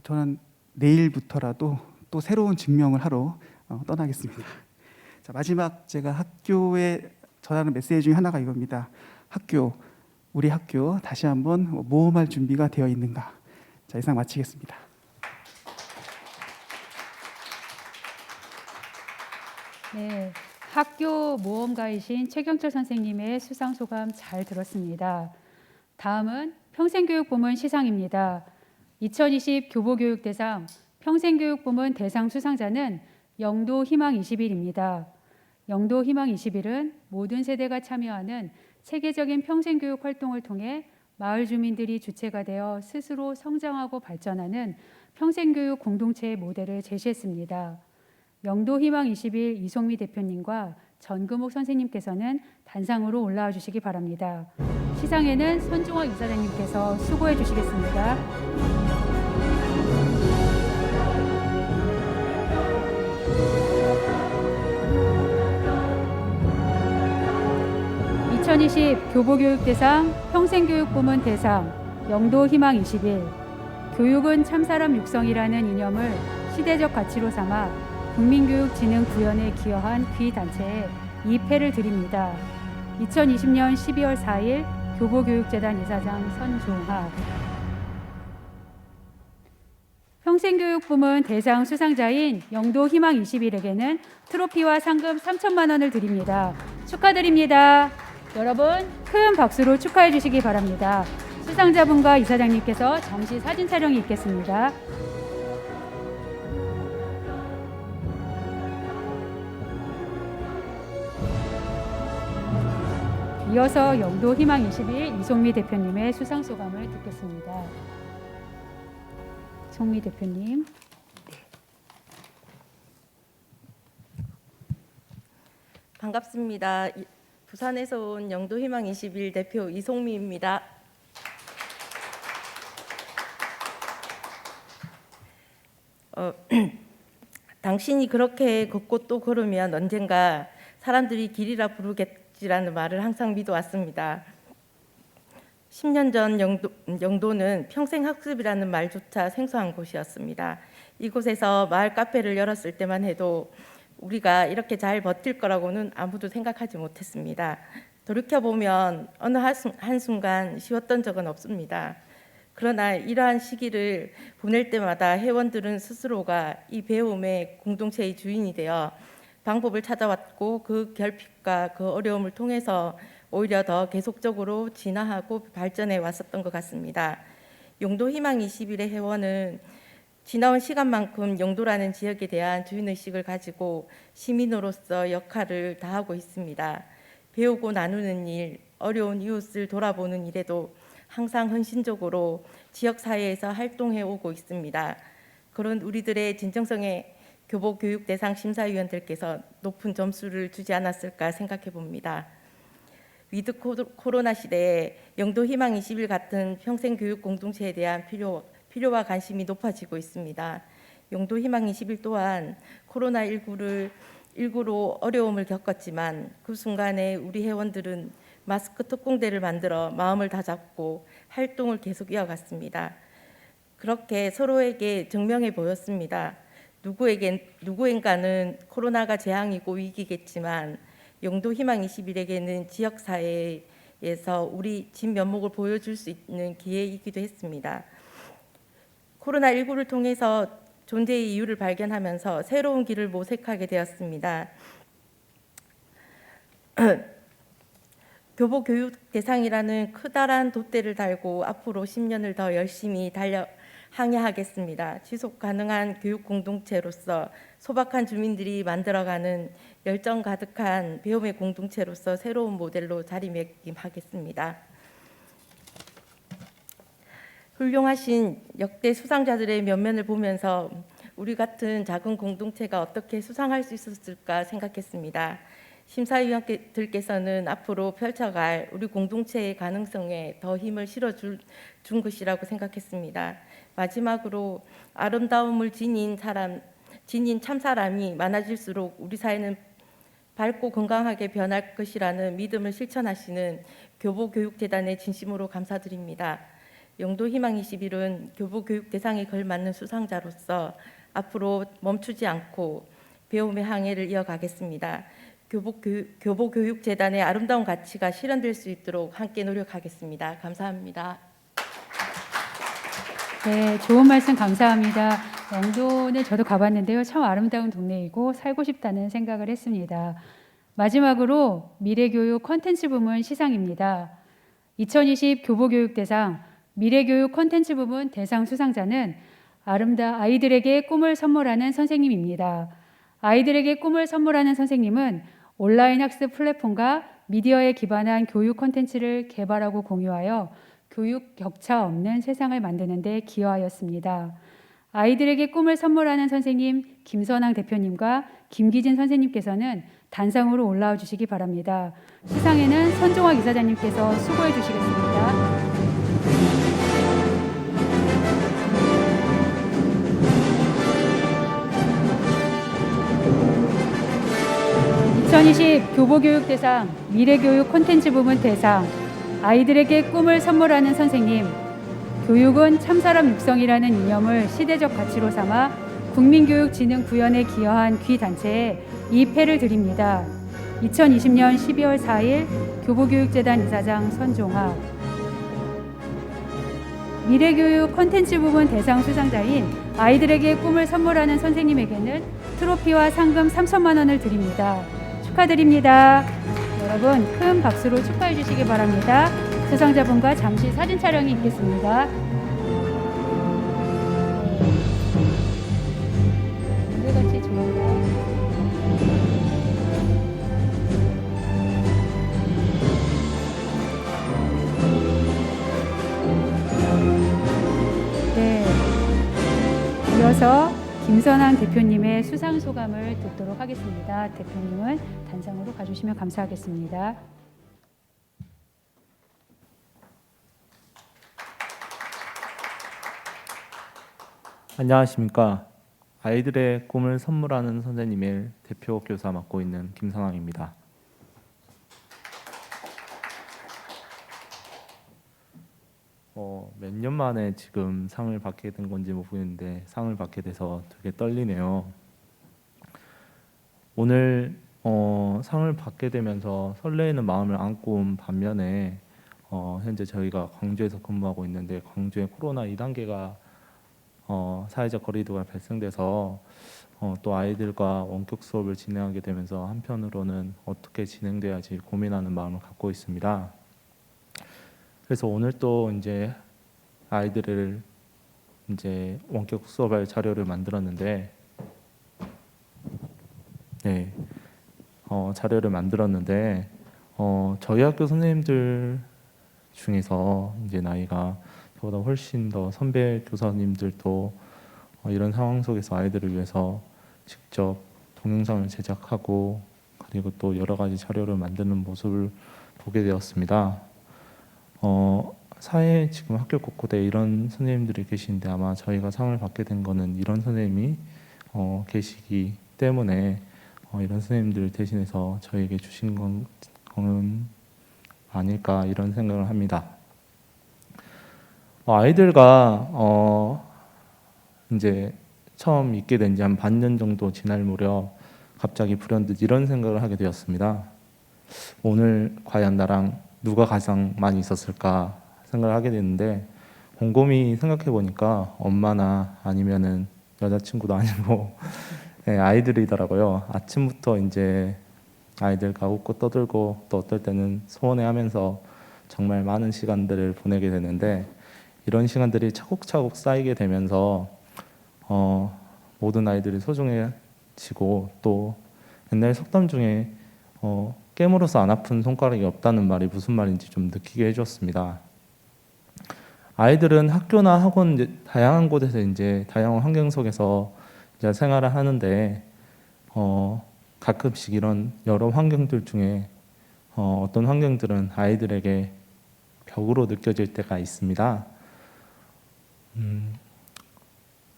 저는 내일부터라도 또 새로운 증명을 하러 떠나겠습니다. 자, 마지막 제가 학교에 전하는 메시지 중에 하나가 이겁니다. 우리 학교 다시 한번 모험할 준비가 되어 있는가? 자, 이상 마치겠습니다. 네, 학교 모험가이신 최경철 선생님의 수상 소감 잘 들었습니다. 다음은 평생교육부문 시상입니다. 2020 교보교육대상 평생교육부문 대상 수상자는 영도희망 21입니다. 영도희망 21은 모든 세대가 참여하는 체계적인 평생교육 활동을 통해 마을 주민들이 주체가 되어 스스로 성장하고 발전하는 평생교육 공동체의 모델을 제시했습니다. 영도 희망 21 이송미 대표님과 전금옥 선생님께서는 단상으로 올라와 주시기 바랍니다. 시상에는 손종학 이사장님께서 수고해 주시겠습니다. (2020) 교보교육대상 평생교육부문 대상 영도 희망 21 교육은 참사람 육성이라는 이념을 시대적 가치로 삼아 국민교육진흥 구현에 기여한 귀단체에 이 패를 드립니다. 2020년 12월 4일 교보교육재단 이사장 선종학. 평생교육부문 대상 수상자인 영도 희망 21에게는 트로피와 상금 3천만 원을 드립니다. 축하드립니다. 여러분 큰 박수로 축하해 주시기 바랍니다. 수상자분과 이사장님께서 잠시 사진 촬영이 있겠습니다. 이어서 영도 희망 21 이송미 대표님의 수상 소감을 듣겠습니다. 송미 대표님. 반갑습니다. 부산에서 온 영도 희망 21 대표 이송미입니다. 당신이 그렇게 걷고 또 걸으면 언젠가 사람들이 길이라 부르겠지라는 말을 항상 믿어왔습니다. 10년 전 영도는 평생학습이라는 말조차 생소한 곳이었습니다. 이곳에서 마을 카페를 열었을 때만 해도 우리가 이렇게 잘 버틸 거라고는 아무도 생각하지 못했습니다. 돌이켜보면 어느 한순간 쉬웠던 적은 없습니다. 그러나 이러한 시기를 보낼 때마다 회원들은 스스로가 이 배움의 공동체의 주인이 되어 방법을 찾아왔고 그 결핍과 그 어려움을 통해서 오히려 더 계속적으로 진화하고 발전해 왔었던 것 같습니다. 영도 희망 21의 회원은 지나온 시간만큼 영도라는 지역에 대한 주인의식을 가지고 시민으로서 역할을 다하고 있습니다. 배우고 나누는 일, 어려운 이웃을 돌아보는 일에도 항상 헌신적으로 지역사회에서 활동해 오고 있습니다. 그런 우리들의 진정성에 교보교육대상 심사위원들께서 높은 점수를 주지 않았을까 생각해 봅니다. 위드 코로나 시대에 영도 희망 21 같은 평생교육 공동체에 대한 필요와 관심이 높아지고 있습니다. 영도 희망 21 또한 코로나19로 어려움을 겪었지만 그 순간에 우리 회원들은 마스크 특공대를 만들어 마음을 다잡고 활동을 계속 이어갔습니다. 그렇게 서로에게 증명해 보였습니다. 누구인가는 코로나가 재앙이고 위기겠지만 영도 희망 21에게는 지역사회에서 우리 진면목을 보여줄 수 있는 기회이기도 했습니다. 코로나19를 통해서 존재의 이유를 발견하면서 새로운 길을 모색하게 되었습니다. 교보교육대상이라는 커다란 돛대를 달고 앞으로 10년을 더 열심히 항해하겠습니다. 지속 가능한 교육 공동체로서 소박한 주민들이 만들어가는 열정 가득한 배움의 공동체로서 새로운 모델로 자리매김하겠습니다. 훌륭하신 역대 수상자들의 면면을 보면서 우리 같은 작은 공동체가 어떻게 수상할 수 있었을까 생각했습니다. 심사위원들께서는 앞으로 펼쳐갈 우리 공동체의 가능성에 더 힘을 실어준 것이라고 생각했습니다. 마지막으로 아름다움을 지닌 참사람이 많아질수록 우리 사회는 밝고 건강하게 변할 것이라는 믿음을 실천하시는 교보교육재단에 진심으로 감사드립니다. 영도 희망 21은 교보교육대상에 걸맞는 수상자로서 앞으로 멈추지 않고 배움의 항해를 이어가겠습니다. 교보교육재단의 아름다운 가치가 실현될 수 있도록 함께 노력하겠습니다. 감사합니다. 네, 좋은 말씀 감사합니다. 영도는 저도 가봤는데요. 참 아름다운 동네이고 살고 싶다는 생각을 했습니다. 마지막으로 미래교육 콘텐츠 부문 시상입니다. 2020 교보교육대상 미래교육 콘텐츠 부문 대상 수상자는 아이들에게 꿈을 선물하는 선생님입니다. 아이들에게 꿈을 선물하는 선생님은 온라인 학습 플랫폼과 미디어에 기반한 교육 콘텐츠를 개발하고 공유하여 교육 격차 없는 세상을 만드는 데 기여하였습니다. 아이들에게 꿈을 선물하는 선생님 김선왕 대표님과 김기진 선생님께서는 단상으로 올라와 주시기 바랍니다. 수상에는 선종학 이사장님께서 수고해 주시겠습니다. (2020) 교보교육대상 미래교육 콘텐츠 부문 대상 아이들에게 꿈을 선물하는 선생님, 교육은 참사람 육성이라는 이념을 시대적 가치로 삼아 국민교육진흥 구현에 기여한 귀단체에 이 패를 드립니다. 2020년 12월 4일 교보교육재단 이사장 선종학. 미래교육 콘텐츠 부문 대상 수상자인 아이들에게 꿈을 선물하는 선생님에게는 트로피와 상금 3천만 원을 드립니다. 축하드립니다. 여러분 큰 박수로 축하해 주시기 바랍니다. 수상자분과 잠시 사진 촬영이 있겠습니다. 네, 같이 조용히. 네, 이어서 김선왕 대표님의 수상 소감을 듣도록 하겠습니다. 대표님은 단상으로 가주시면 감사하겠습니다. 안녕하십니까. 아이들의 꿈을 선물하는 선생님의 대표 교사 맡고 있는 김선왕입니다. 몇 년 만에 지금 상을 받게 된 건지 모르겠는데 상을 받게 돼서 되게 떨리네요. 오늘 상을 받게 되면서 설레이는 마음을 안고 온 반면에 현재 저희가 광주에서 근무하고 있는데 광주에 코로나 2단계가 사회적 거리두기가 발생돼서 또 아이들과 원격 수업을 진행하게 되면서 한편으로는 어떻게 진행돼야지 고민하는 마음을 갖고 있습니다. 그래서 오늘 또 이제 아이들을 이제 원격 수업할 자료를 만들었는데, 네, 자료를 만들었는데 저희 학교 선생님들 중에서 이제 나이가 저보다 훨씬 더 선배 교사님들도 이런 상황 속에서 아이들을 위해서 직접 동영상을 제작하고 그리고 또 여러 가지 자료를 만드는 모습을 보게 되었습니다. 사회에 지금 학교 곳곳에 이런 선생님들이 계신데 아마 저희가 상을 받게 된 거는 이런 선생님이 계시기 때문에 이런 선생님들 대신해서 저에게 주신 건 아닐까 이런 생각을 합니다. 아이들과 이제 처음 있게 된 지 한 반년 정도 지날 무렵 갑자기 불현듯 이런 생각을 하게 되었습니다. 오늘 과연 나랑 누가 가장 많이 있었을까 생각을 하게 됐는데 곰곰이 생각해 보니까 엄마나 아니면은 여자친구도 아니고 네, 아이들이더라고요. 아침부터 이제 아이들과 웃고 떠들고 또 어떨 때는 소원해하면서 정말 많은 시간들을 보내게 되는데 이런 시간들이 차곡차곡 쌓이게 되면서 모든 아이들이 소중해지고 또 옛날 속담 중에 깨물어서 안 아픈 손가락이 없다는 말이 무슨 말인지 좀 느끼게 해줬습니다. 아이들은 학교나 학원 이제 다양한 곳에서 이제 다양한 환경 속에서 이제 생활을 하는데 가끔씩 이런 여러 환경들 중에 어떤 환경들은 아이들에게 벽으로 느껴질 때가 있습니다.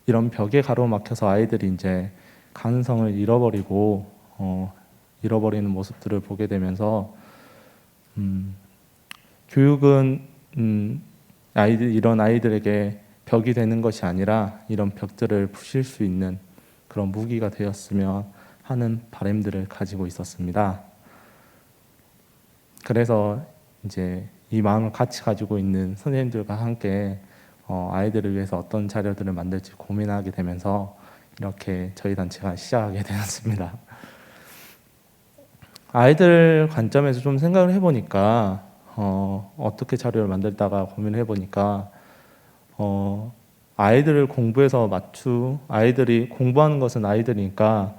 이런 벽에 가로막혀서 아이들이 이제 가능성을 잃어버리고 잃어버리는 모습들을 보게 되면서 교육은 이런 아이들에게 벽이 되는 것이 아니라 이런 벽들을 부실 수 있는 그런 무기가 되었으면 하는 바람들을 가지고 있었습니다. 그래서 이제 이 마음을 같이 가지고 있는 선생님들과 함께 아이들을 위해서 어떤 자료들을 만들지 고민하게 되면서 이렇게 저희 단체가 시작하게 되었습니다. 아이들 관점에서 좀 생각을 해보니까 어떻게 자료를 만들다가 고민을 해보니까 아이들을 공부해서 아이들이 공부하는 것은 아이들이니까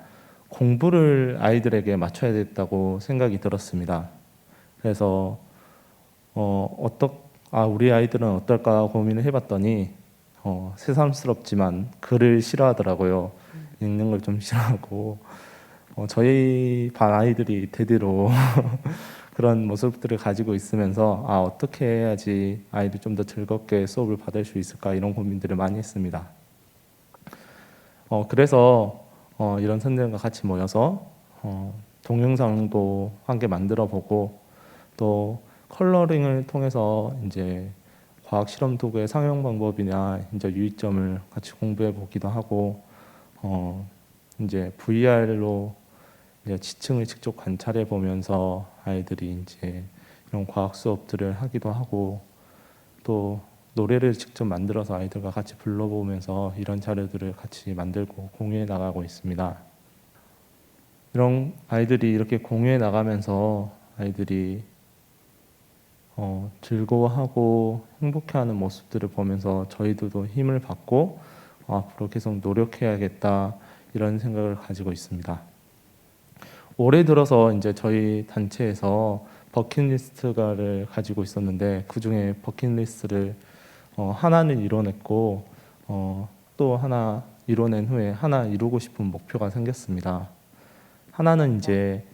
공부를 아이들에게 맞춰야 됐다고 생각이 들었습니다. 그래서 우리 아이들은 어떨까 고민을 해봤더니 새삼스럽지만 글을 싫어하더라고요. 읽는 걸 좀 싫어하고 저희 반 아이들이 대대로 그런 모습들을 가지고 있으면서 어떻게 해야지 아이들이 좀 더 즐겁게 수업을 받을 수 있을까 이런 고민들을 많이 했습니다. 그래서 이런 선생님과 같이 모여서 동영상도 함께 만들어 보고 또 컬러링을 통해서 이제 과학 실험 도구의 사용 방법이나 이제 유의점을 같이 공부해 보기도 하고 이제 VR로 이제 지층을 직접 관찰해 보면서 아이들이 이제 이런 과학 수업들을 하기도 하고 또 노래를 직접 만들어서 아이들과 같이 불러보면서 이런 자료들을 같이 만들고 공유해 나가고 있습니다. 이런 아이들이 이렇게 공유해 나가면서 아이들이 즐거워하고 행복해하는 모습들을 보면서 저희들도 힘을 받고 앞으로 계속 노력해야겠다 이런 생각을 가지고 있습니다. 올해 들어서 이제 저희 단체에서 버킷리스트를 가지고 있었는데 그 중에 버킷리스트를 하나는 이뤄냈고 또 하나 이뤄낸 후에 하나 이루고 싶은 목표가 생겼습니다. 하나는 이제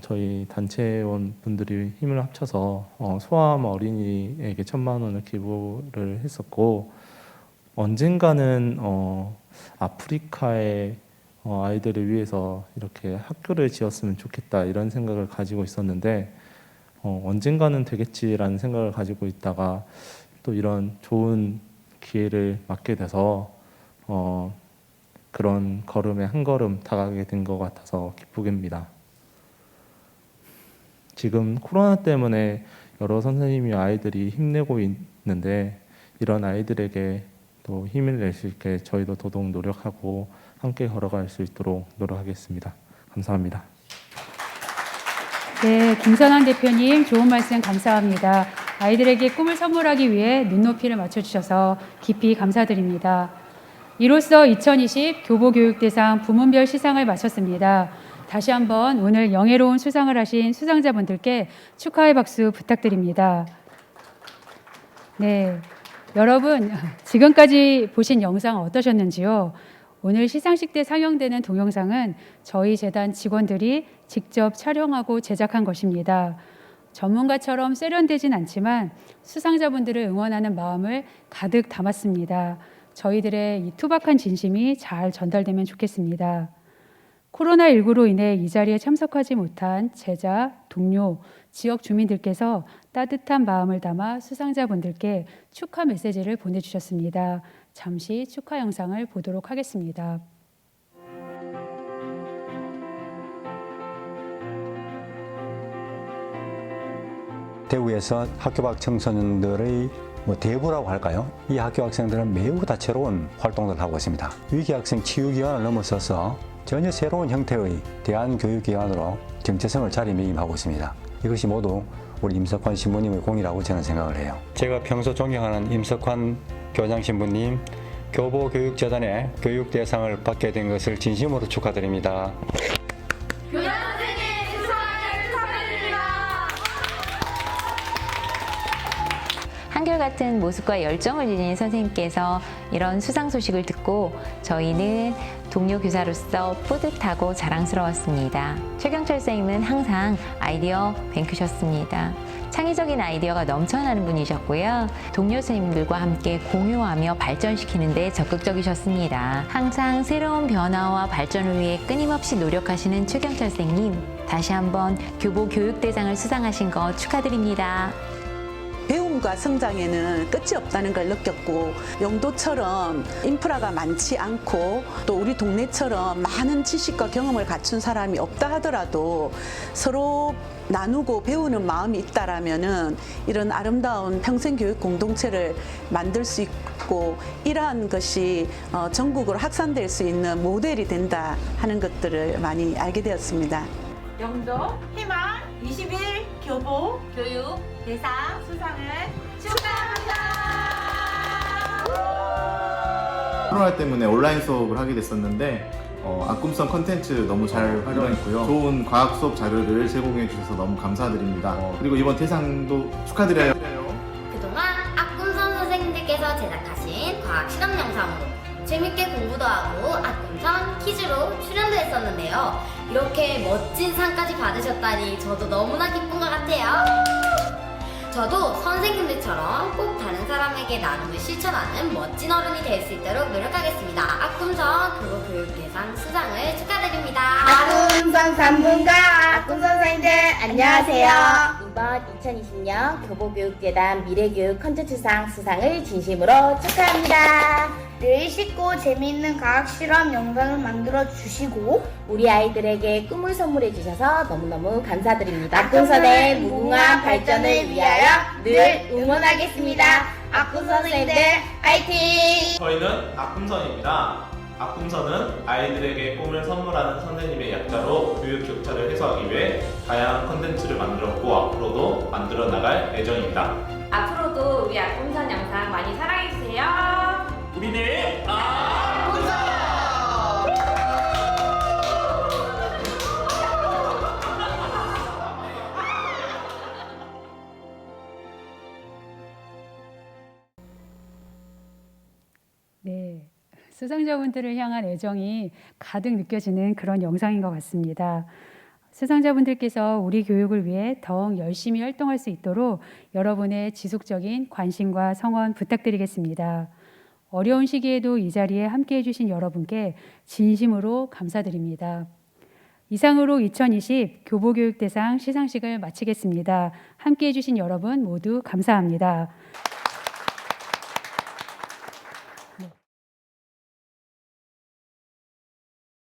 저희 단체원 분들이 힘을 합쳐서 소아암 어린이에게 1,000만 원을 기부를 했었고 언젠가는 아프리카의 아이들을 위해서 이렇게 학교를 지었으면 좋겠다 이런 생각을 가지고 있었는데 언젠가는 되겠지라는 생각을 가지고 있다가 또 이런 좋은 기회를 맞게 돼서 그런 걸음에 한 걸음 다가가게 된 것 같아서 기쁘입니다. 지금 코로나 때문에 여러 선생님이 아이들이 힘내고 있는데 이런 아이들에게 또 힘을 낼 수 있게 저희도 더더욱 노력하고 함께 걸어갈 수 있도록 노력하겠습니다. 감사합니다. 네, 김선환 대표님 좋은 말씀 감사합니다. 아이들에게 꿈을 선물하기 위해 눈높이를 맞춰주셔서 깊이 감사드립니다. 이로써 2020 교보교육대상 부문별 시상을 마쳤습니다. 다시 한번 오늘 영예로운 수상을 하신 수상자분들께 축하의 박수 부탁드립니다. 네, 여러분 지금까지 보신 영상 어떠셨는지요? 오늘 시상식 때 상영되는 동영상은 저희 재단 직원들이 직접 촬영하고 제작한 것입니다. 전문가처럼 세련되진 않지만 수상자분들을 응원하는 마음을 가득 담았습니다. 저희들의 이 투박한 진심이 잘 전달되면 좋겠습니다. 코로나19로 인해 이 자리에 참석하지 못한 제자, 동료, 지역 주민들께서 따뜻한 마음을 담아 수상자분들께 축하 메시지를 보내주셨습니다. 잠시 축하 영상을 보도록 하겠습니다. 대구에서 학교 밖 청소년들의 대부라고 할까요? 이 학교 학생들은 매우 다채로운 활동들을 하고 있습니다. 위기학생 치유기관을 넘어서서 전혀 새로운 형태의 대안교육기관으로 정체성을 자리매김하고 있습니다. 이것이 모두 우리 임석환 신부님의 공이라고 저는 생각을 해요. 제가 평소 존경하는 임석환 교장 신부님, 교보교육재단의 교육대상을 받게 된 것을 진심으로 축하드립니다. 교장 선생님 수상을 축하드립니다. 한결같은 모습과 열정을 지닌 선생님께서 이런 수상 소식을 듣고 저희는 동료 교사로서 뿌듯하고 자랑스러웠습니다. 최경철 선생님은 항상 아이디어 뱅크셨습니다. 창의적인 아이디어가 넘쳐나는 분이셨고요. 동료 선생님들과 함께 공유하며 발전시키는 데 적극적이셨습니다. 항상 새로운 변화와 발전을 위해 끊임없이 노력하시는 최경철 선생님, 다시 한번 교보 교육대상을 수상하신 거 축하드립니다. 배움과 성장에는 끝이 없다는 걸 느꼈고 영도처럼 인프라가 많지 않고 또 우리 동네처럼 많은 지식과 경험을 갖춘 사람이 없다 하더라도 서로 나누고 배우는 마음이 있다라면은 이런 아름다운 평생교육 공동체를 만들 수 있고 이러한 것이 전국으로 확산될 수 있는 모델이 된다 하는 것들을 많이 알게 되었습니다. 영도 희망 21 교보 교육 대상 수상을 축하합니다. 코로나 때문에 온라인 수업을 하게 됐었는데 아꿈성 컨텐츠 너무 잘 활용했고요. 좋은 과학 수업 자료를 제공해 주셔서 너무 감사드립니다. 그리고 이번 대상도 축하드려요. 그동안 과학 실험 영상으로 재밌게 공부도 하고 아꿈선 퀴즈로 출연도 했었는데요. 이렇게 멋진 상까지 받으셨다니 저도 너무나 기쁜 것 같아요. 저도 선생님들처럼 꼭 다른 사람에게 나눔을 실천하는 멋진 어른이 될 수 있도록 노력하겠습니다. 아꿈선 교보교육대상 수상을 축하드립니다. 아꿈선 3분과 아꿈 선생님들 안녕하세요. 이번 2020년 교보교육재단 미래교육 콘텐츠상 수상을 진심으로 축하합니다. 늘 쉽고 재미있는 과학 실험 영상을 만들어 주시고 우리 아이들에게 꿈을 선물해 주셔서 너무너무 감사드립니다. 아꿈선의 무궁한 발전을 위하여 늘 응원하겠습니다. 아꿈 선생님들 화이팅! 저희는 아꿈선입니다. 아꿈선은 아이들에게 꿈을 선물하는 선생님의 약자로 교육 격차를 해소하기 위해 다양한 컨텐츠를 만들었고 앞으로도 만들어 나갈 예정입니다. 앞으로도 우리 아꿈선 영상 많이 사랑해주세요. 우리네 아꿈선! 네, 수상자분들을 향한 애정이 가득 느껴지는 그런 영상인 것 같습니다. 수상자분들께서 우리 교육을 위해 더욱 열심히 활동할 수 있도록 여러분의 지속적인 관심과 성원 부탁드리겠습니다. 어려운 시기에도 이 자리에 함께해 주신 여러분께 진심으로 감사드립니다. 이상으로 2020 교보교육대상 시상식을 마치겠습니다. 함께해 주신 여러분 모두 감사합니다.